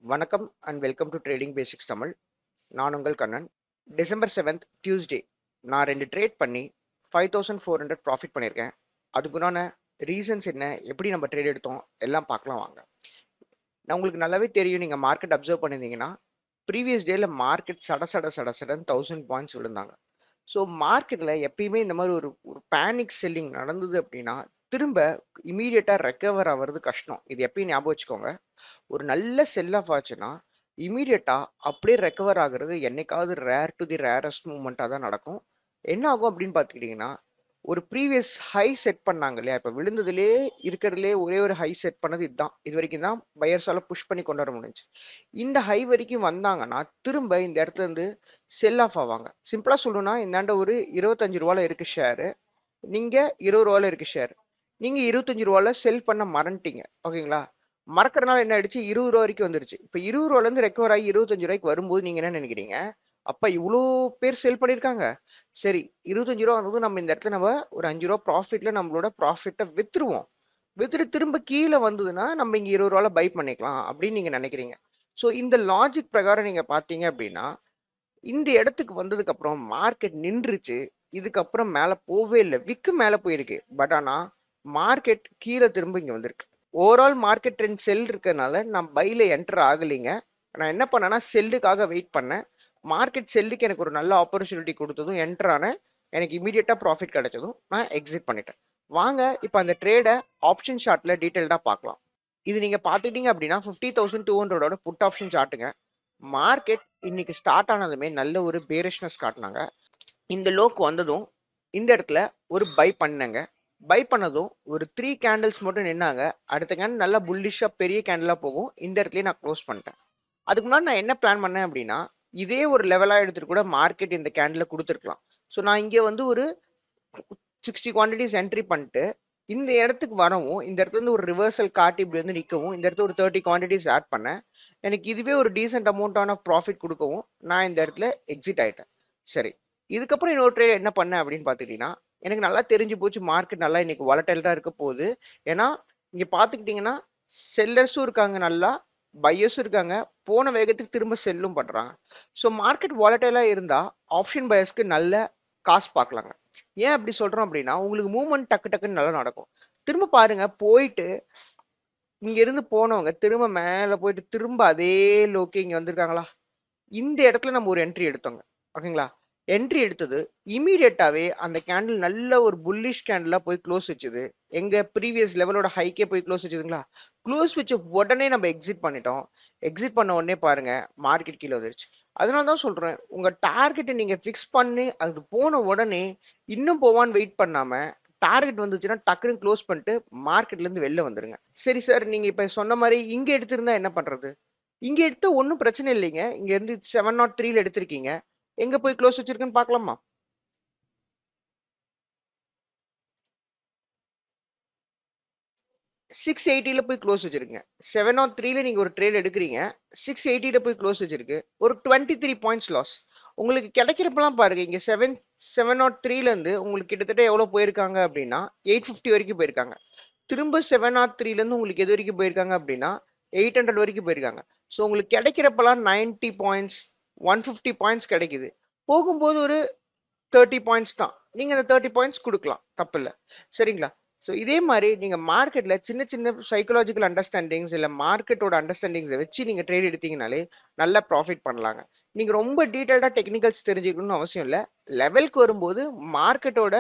வணக்கம் and welcome to trading basics Tamil. நான் உங்கள் கண்ணன். டிசம்பர் 7th டியூஸ்டே நான் 2 ட்ரேட் பண்ணி 5400 ப்ராஃபிட் பண்ணியிருக்கேன். அதுக்குண்டான ரீசன்ஸ் என்ன, எப்படி நம்ம ட்ரேட் எடுத்தோம் எல்லாம் பார்க்கலாம் வாங்க. நான் உங்களுக்கு நல்லாவே தெரியும், நீங்கள் மார்க்கெட் அப்சர்வ் பண்ணியிருந்தீங்கன்னா ப்ரீவியஸ் டேல மார்க்கெட் சட 1000 பாயிண்ட்ஸ் விழுந்தாங்க. ஸோ மார்க்கெட்டில் எப்பயுமே இந்த மாதிரி ஒரு ஒரு பேனிக் செல்லிங் நடந்தது அப்படின்னா திரும்ப இமீடியட்டாக ரெக்கவர் ஆகிறது கஷ்டம். இது எப்பயும் ஞாபகம் வச்சுக்கோங்க. ஒரு நல்ல செல் ஆஃப் ஆச்சுன்னா இமீடியட்டா அப்படியே ரெக்கவர் ஆகுறது என்னைக்காவது ரேர் டு தி ரேரஸ்ட் மூமெண்ட்டாக தான் நடக்கும். என்ன ஆகும் அப்படின்னு பார்த்துக்கிட்டிங்கன்னா, ஒரு ப்ரீவியஸ் ஹை செட் பண்ணாங்க இல்லையா, இப்போ விழுந்ததுலே இருக்கிறதுலே ஒரே ஒரு ஹை செட் பண்ணது இதுதான். இது வரைக்கும் தான் பையர்ஸால புஷ் பண்ணி கொண்டு வர முடிஞ்சு. இந்த ஹை வரைக்கும் வந்தாங்கன்னா திரும்ப இந்த இடத்துல இருந்து செல் ஆஃப் ஆவாங்க. சிம்பிளா சொல்லணும்னா, இந்தாண்ட ஒரு 25 ரூபால இருக்கு ஷேரு, நீங்க 20 ரூபால இருக்கு ஷேர். நீங்க 25 ரூபால செல் பண்ண மறந்துட்டீங்க. ஓகேங்களா? மறக்கறனால என்ன ஆயிடுச்சு, 20 ரூபா வரைக்கும் வந்துருச்சு. இப்ப 20 ரூபால இருந்து ரெக்கவர் ஆகி 25 ரூபாய்க்கு வரும்போது நீங்க என்ன நினைக்கிறீங்க? அப்ப இவ்வளோ பேர் செல் பண்ணியிருக்காங்க. சரி, 25 ரூபா வந்தது, நம்ம இந்த இடத்துல நம்ம ஒரு 5 ரூபா ப்ராஃபிட்ல நம்மளோட ப்ராஃபிட்டை வித்துருவோம். வித்துட்டு திரும்ப கீழே வந்ததுன்னா நம்ம இங்க 20 ரூபால பை பண்ணிக்கலாம் அப்படின்னு நீங்க நினைக்கிறீங்க. ஸோ இந்த லாஜிக் பிரகாரம் நீங்க பார்த்தீங்க அப்படின்னா, இந்த இடத்துக்கு வந்ததுக்கு அப்புறம் மார்க்கெட் நின்றுச்சு. இதுக்கப்புறம் மேல போவே இல்லை. விக்கு மேல போயிருக்கு. பட் ஆனா மார்க்கெட் கீழே திரும்ப இங்க வந்திருக்கு. ஓவரால் மார்க்கெட் ட்ரெண்ட் செல் இருக்கறனால நான் பைல என்டர் ஆகலைங்க. நான் என்ன பண்ணேன்னா செல்லுக்காக வெயிட் பண்ணேன். மார்க்கெட் செல்லுக்கு எனக்கு ஒரு நல்ல ஆப்பர்ச்சுனிட்டி கொடுத்ததும் என்டர் ஆனேன். எனக்கு இமீடியட்டா ப்ராஃபிட் கிடைச்சதும் நான் எக்ஸிட் பண்ணிட்டேன். வாங்க இப்போ அந்த ட்ரேடை ஆப்ஷன் சார்ட்ல டீட்டெயில்டா பார்க்கலாம். இது நீங்க பாத்துக்கிட்டீங்க அப்படின்னா 50,200ஓட புட் ஆப்ஷன் சார்ட்டுங்க. மார்க்கெட் இன்னைக்கு ஸ்டார்ட் ஆனதுமே நல்ல ஒரு பேரிஷ்னஸ் காட்டினாங்க. இந்த லோக்கு வந்ததும் இந்த இடத்துல ஒரு பை பண்ணங்க. பை பண்ணதும் ஒரு 3 கேண்டில்ஸ் மட்டும் நின்னாங்க. அடுத்த கேண்டில் நல்லா புல்லிஷா பெரிய கேண்டிலா போகும். இந்த இடத்துலயே நான் க்ளோஸ் பண்ணிட்டேன். அதுக்கு முன்னாடி நான் என்ன பிளான் பண்ணேன் அப்படின்னா, இதே ஒரு லெவலா எடுத்துட்டு கூட மார்க்கெட் இந்த கேண்டில கொடுத்துருக்கலாம். ஸோ நான் இங்க வந்து ஒரு 60 குவான்டிட்டிஸ் என்ட்ரி பண்ணிட்டு இந்த இடத்துக்கு வரவும், இந்த இடத்துல இருந்து ஒரு ரிவர்சல் காட்டி இப்படி வந்து நிற்கவும், இந்த இடத்துல ஒரு 30 குவான்டிட்டிஸ் ஆட் பண்ணேன். எனக்கு இதுவே ஒரு டீசென்ட் அமௌண்ட்டான ப்ராஃபிட் கொடுக்கவும் நான் இந்த இடத்துல எக்ஸிட் ஆயிட்டேன். சரி, இதுக்கப்புறம் இன்னொரு ட்ரேட் என்ன பண்ணேன் அப்படின்னு பார்த்துக்கிட்டீங்கன்னா, எனக்கு நல்லா தெரிஞ்சு போச்சு மார்க்கெட் நல்லா இன்னைக்கு வாலடைலா இருக்க போகுது. ஏன்னா இங்க பார்த்துக்கிட்டிங்கன்னா செல்லர்ஸும் இருக்காங்க, நல்லா பையர்ஸும் இருக்காங்க. போன வேகத்துக்கு திரும்ப செல்லும் பண்றாங்க. ஸோ மார்க்கெட் வாலடைலா இருந்தா ஆப்ஷன் பையர்ஸ்க்கு நல்ல காசு பார்க்கலாங்க. ஏன் அப்படி சொல்றோம் அப்படின்னா, உங்களுக்கு மூவ்மெண்ட் டக்கு டக்குன்னு நல்லா நடக்கும். திரும்ப பாருங்க, போயிட்டு இங்க இருந்து போனவங்க திரும்ப மேல போயிட்டு திரும்ப அதே லோக்கே இங்க வந்திருக்காங்களா? இந்த இடத்துல நம்ம ஒரு என்ட்ரி எடுத்தோங்க. ஓகேங்களா? என்ட்ரி எடுத்தது இம்மீடியட்டாவே அந்த கேண்டில் நல்ல ஒரு புல்லிஷ் கேண்டிலா போய் க்ளோஸ் வச்சுது. எங்க ப்ரீவியஸ் லெவலோட ஹைக்கே போய் க்ளோஸ் வச்சுதுங்களா? க்ளோஸ் வச்ச உடனே நம்ம எக்ஸிட் பண்ணிட்டோம். எக்ஸிட் பண்ண உடனே பாருங்க மார்க்கெட் கீழ வந்துருச்சு. அதனால தான் சொல்றேன், உங்க டார்கெட்ட நீங்க ஃபிக்ஸ் பண்ணி அது போன உடனே இன்னும் போவான்னு வெயிட் பண்ணாம, டார்கெட் வந்துச்சுன்னா டக்குன்னு க்ளோஸ் பண்ணிட்டு மார்க்கெட்ல இருந்து வெளில வந்துருங்க. சரி சார், நீங்க இப்ப சொன்ன மாரி இங்க எடுத்திருந்தா என்ன பண்றது? இங்க எடுத்தா ஒன்றும் பிரச்சனை இல்லைங்க. இங்க இருந்து 703ல எடுத்திருக்கீங்க. எங்க போய் க்ளோஸ் வச்சிருக்குன்னு பார்க்கலாமா? 680ல போய் க்ளோஸ் வச்சிருக்கீங்க. 703ல நீங்க ஒரு ட்ரேட் எடுக்கிறீங்க. 680ல போய் க்ளோஸ் வச்சிருக்கு. ஒரு 23 பாயிண்ட்ஸ் லாஸ். உங்களுக்கு கிடைக்கிறப்பலாம் பாருங்க, இங்க 703ல இருந்து உங்களுக்கு கிட்டத்தட்ட எவ்வளவு போயிருக்காங்க அப்படின்னா 850 வரைக்கும் போயிருக்காங்க. திரும்ப 703ல இருந்து உங்களுக்கு எது வரைக்கும் போயிருக்காங்க அப்படின்னா 800 வரைக்கும் போயிருக்காங்க. ஸோ உங்களுக்கு கிடைக்கிறப்பலாம் 90 பாயிண்ட்ஸ், 150 பாயிண்ட்ஸ் கிடைக்குது. போகும்போது ஒரு 30 பாயிண்ட்ஸ் தான். நீங்க அந்த 30 பாயிண்ட்ஸ் கொடுக்கலாம், தப்பு இல்லை. சரிங்களா? ஸோ இதே மாதிரி நீங்க மார்க்கெட்ல சின்ன சின்ன சைக்கலாஜிக்கல் அண்டர்ஸ்டாண்டிங்ஸ் இல்ல மார்க்கெட்டோட அண்டர்ஸ்டாண்டிங்ஸை வச்சு நீங்க ட்ரேட் எடுத்தீங்கனாலே நல்ல ப்ராஃபிட் பண்ணலாங்க. நீங்க ரொம்ப டீடைல்டா டெக்னிக்கல்ஸ் தெரிஞ்சுக்கணும்னு அவசியம் இல்லை. லெவலுக்கு வரும்போது மார்க்கெட்டோட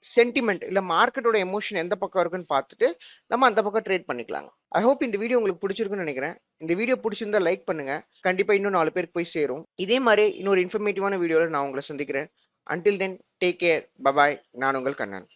சென்டிமெண்ட் இல்ல மார்க்கெட்டோட எமோஷன் எந்த பக்கம் இருக்குன்னு பார்த்துட்டு நம்ம அந்த பக்கம் ட்ரேட் பண்ணிக்கலாங்க. ஐ ஹோப் இந்த வீடியோ உங்களுக்கு பிடிச்சிருக்குன்னு நினைக்கிறேன். இந்த வீடியோ பிடிச்சிருந்தா லைக் பண்ணுங்க. கண்டிப்பா இன்னும் 4 பேருக்கு போய் சேரும். இதே மாதிரி இன்னொரு இன்ஃபர்மேட்டிவான வீடியோல நான் உங்களை சந்திக்கிறேன். Until then, take care, bye bye. நான் உங்கள் கண்ணன்.